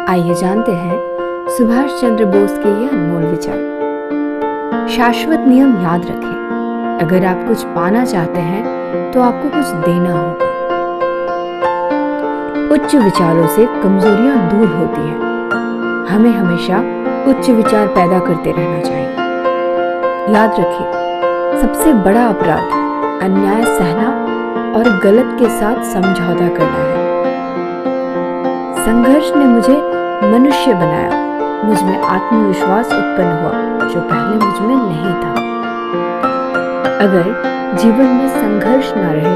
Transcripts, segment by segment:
आइए जानते हैं सुभाष चंद्र बोस के ये अनमोल विचार। शाश्वत नियम याद रखें, अगर आप कुछ पाना चाहते हैं तो आपको कुछ देना होगा। उच्च विचारों से कमजोरियां दूर होती हैं। हमें हमेशा उच्च विचार पैदा करते रहना चाहिए। याद रखिए, सबसे बड़ा अपराध अन्याय सहना और गलत के साथ समझौता करना है। संघर्ष ने मुझे मनुष्य बनाया, मुझ में आत्मविश्वास उत्पन्न हुआ जो पहले मुझ में नहीं था। अगर जीवन में संघर्ष न रहे,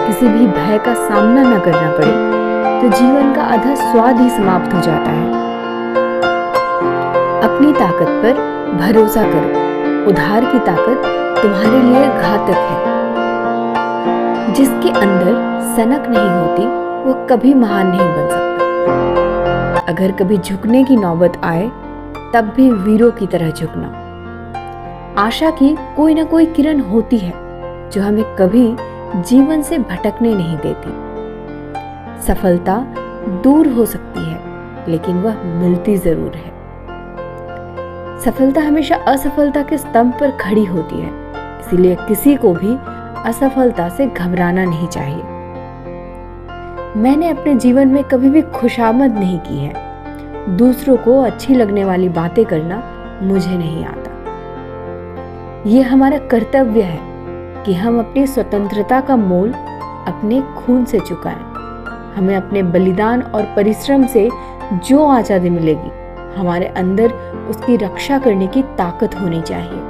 किसी भी भय का सामना न करना पड़े, तो जीवन का आधा स्वाद ही समाप्त हो जाता है। अपनी ताकत पर भरोसा करो, उधार की ताकत तुम्हारे लिए घातक है। जिसके अंदर सनक नहीं होती, वो कभी महान नहीं बन सकता। अगर कभी झुकने की नौबत आए, तब भी वीरों की तरह झुकना। आशा की कोई ना कोई किरण होती है जो हमें कभी जीवन से भटकने नहीं देती। सफलता दूर हो सकती है, लेकिन वह मिलती जरूर है। सफलता हमेशा असफलता के स्तंभ पर खड़ी होती है, इसीलिए किसी को भी असफलता से घबराना नहीं चाहिए। मैंने अपने जीवन में कभी भी खुशामद नहीं की है। दूसरों को अच्छी लगने वाली बातें करना मुझे नहीं आता। ये हमारा कर्तव्य है कि हम अपनी स्वतंत्रता का मोल अपने खून से चुकाएं। हमें अपने बलिदान और परिश्रम से जो आजादी मिलेगी, हमारे अंदर उसकी रक्षा करने की ताकत होनी चाहिए।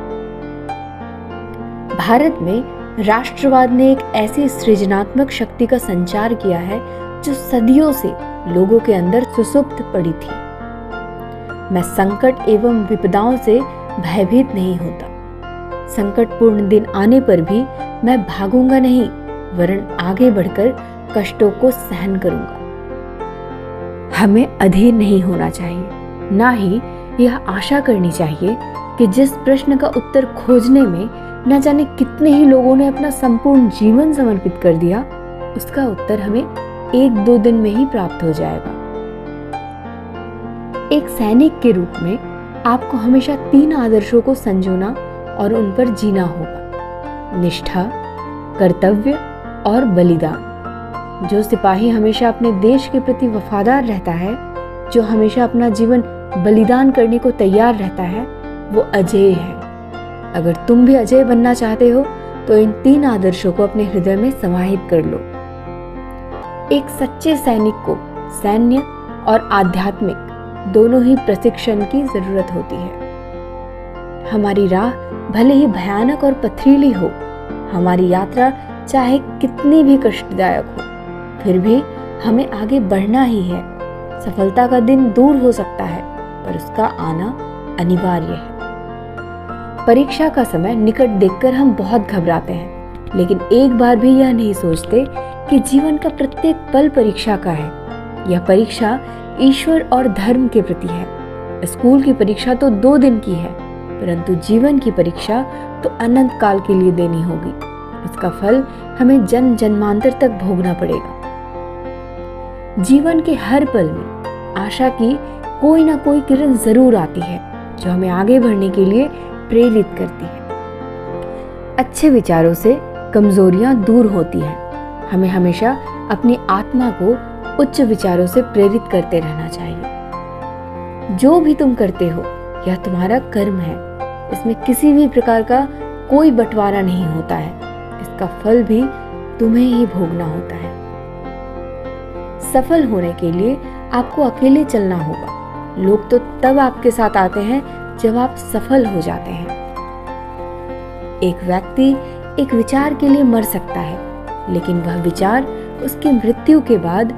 भारत में राष्ट्रवाद ने एक ऐसी सृजनात्मक शक्ति का संचार किया है जो सदियों से लोगों के अंदर सुसुप्त पड़ी थी। मैं संकट एवं विपदाओं से भयभीत नहीं होता। संकटपूर्ण दिन आने पर भी मैं भागूंगा नहीं, वरन आगे बढ़कर कष्टों को सहन करूंगा। हमें अधीर नहीं होना चाहिए, ना ही यह आशा करनी चाहिए कि जिस प्रश्न का उत्तर खोजने में न जाने कितने ही लोगों ने अपना संपूर्ण जीवन समर्पित कर दिया, उसका उत्तर हमें 1-2 दिन में ही प्राप्त हो जाएगा। एक सैनिक के रूप में आपको हमेशा 3 आदर्शों को संजोना और उन पर जीना होगा: निष्ठा, कर्तव्य और बलिदान। जो सिपाही हमेशा अपने देश के प्रति वफादार रहता है, जो हमेशा अपना जीवन बलिदान करने को तैयार रहता है, वो अजेय है। अगर तुम भी अजय बनना चाहते हो तो इन 3 आदर्शों को अपने हृदय में समाहित कर लो। एक सच्चे सैनिक को सैन्य और आध्यात्मिक दोनों ही प्रशिक्षण की जरूरत होती है। हमारी राह भले ही भयानक और पथरीली हो, हमारी यात्रा चाहे कितनी भी कष्टदायक हो, फिर भी हमें आगे बढ़ना ही है। सफलता का दिन दूर हो सकता है, पर उसका आना अनिवार्य है। परीक्षा का समय निकट देखकर हम बहुत घबराते हैं, लेकिन एक बार भी यह नहीं सोचते कि जीवन का प्रत्येक पल परीक्षा का है। यह परीक्षा ईश्वर और धर्म के प्रति है। स्कूल की परीक्षा तो 2 दिन की है, परंतु जीवन की परीक्षा तो अनंत काल के लिए देनी होगी। उसका फल हमें जन्म जन्मांतर तक भोगना पड़ेगा। जीवन के हर पल में आशा की कोई ना कोई किरण जरूर आती है, जो हमें आगे बढ़ने के लिए प्रेरित करती है। अच्छे विचारों से कमजोरियां दूर होती हैं। हमें हमेशा अपनी आत्मा को उच्च विचारों से प्रेरित करते रहना चाहिए। जो भी तुम करते हो, यह तुम्हारा कर्म है। इसमें किसी भी प्रकार का कोई बंटवारा नहीं होता है। इसका फल भी तुम्हें ही भोगना होता है। सफल होने के लिए आपको अकेले चलना होगा। लोग तो तब आपके साथ आते हैं जब आप सफल हो जाते हैं। एक व्यक्ति एक विचार के लिए मर सकता है, लेकिन वह विचार उसकी मृत्यु के बाद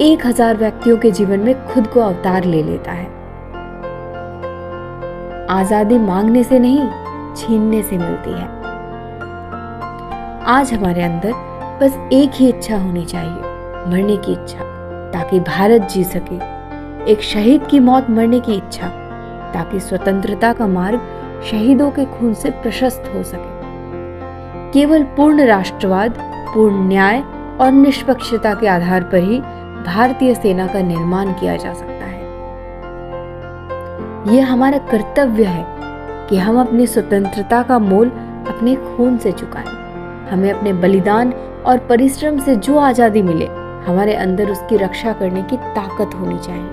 1000 व्यक्तियों के जीवन में खुद को अवतार ले लेता है। आजादी मांगने से नहीं, छीनने से मिलती है। आज हमारे अंदर बस एक ही इच्छा होनी चाहिए, मरने की इच्छा, ताकि भारत जी सके। एक शहीद की मौत मरने की इच्छा, ताकि स्वतंत्रता का मार्ग शहीदों के खून से प्रशस्त हो सके। केवल पूर्ण राष्ट्रवाद, पूर्ण न्याय और निष्पक्षता के आधार पर ही भारतीय सेना का निर्माण किया जा सकता है। ये हमारा कर्तव्य है कि हम अपनी स्वतंत्रता का मोल अपने खून से चुकाएं। हमें अपने बलिदान और परिश्रम से जो आज़ादी मिले, हमारे अंदर उसकी रक्षा करने की ताकत होनी चाहिए।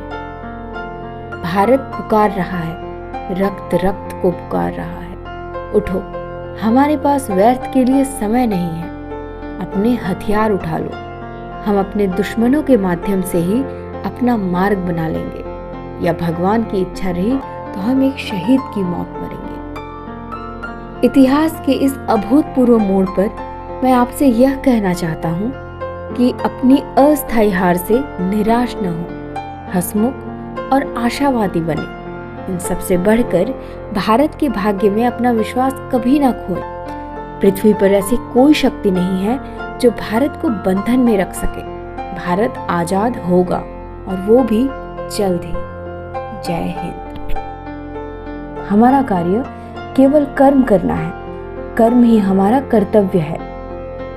भारत पुकार रहा है, रक्त रक्त को पुकार रहा है। उठो, हमारे पास व्यर्थ के लिए समय नहीं है। अपने हथियार उठा लो। हम अपने दुश्मनों के माध्यम से ही अपना मार्ग बना लेंगे, या भगवान की इच्छा रही तो हम एक शहीद की मौत मरेंगे। इतिहास के इस अभूतपूर्व मोड़ पर मैं आपसे यह कहना चाहता हूँ कि अपनी अस्थायी हार से निराश न हो, हंसमुख और आशावादी बने। इन सबसे बढ़कर भारत के भाग्य में अपना विश्वास कभी ना खोएं। पृथ्वी पर ऐसी कोई शक्ति नहीं है जो भारत को बंधन में रख सके। भारत आजाद होगा, और वो भी जल्द ही। जय हिंद। हमारा कार्य केवल कर्म करना है। कर्म ही हमारा कर्तव्य है।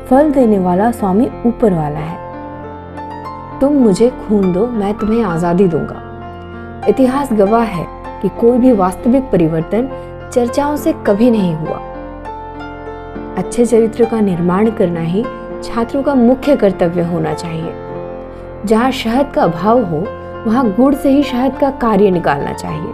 फल देने वाला स्वामी ऊपर वाला है। तुम मुझे खून दो, मैं तुम्हें आजादी दूंगा। इतिहास गवाह है कि कोई भी वास्तविक परिवर्तन चर्चाओं से कभी नहीं हुआ। अच्छे चरित्र का निर्माण करना ही छात्रों का मुख्य कर्तव्य होना चाहिए। जहाँ शहद का अभाव हो, वहाँ गुड़ से ही शहद का कार्य निकालना चाहिए।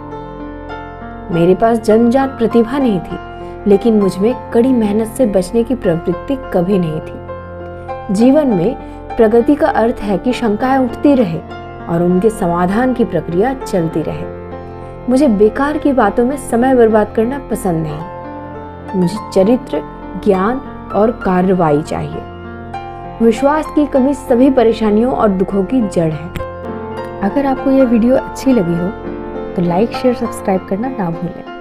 मेरे पास जन्मजात प्रतिभा नहीं थी, लेकिन मुझमें कड़ी मेहनत से बचने की प्रवृत्ति कभी नहीं थी। जीवन में प्रगति का अर्थ है कि शंकाएं उठती रहे और उनके समाधान की प्रक्रिया चलती रहे। मुझे बेकार की बातों में समय बर्बाद करना पसंद नहीं। मुझे चरित्र, ज्ञान और कार्रवाई चाहिए। विश्वास की कमी सभी परेशानियों और दुखों की जड़ है। अगर आपको यह वीडियो अच्छी लगी हो तो लाइक, शेयर, सब्सक्राइब करना ना भूलें।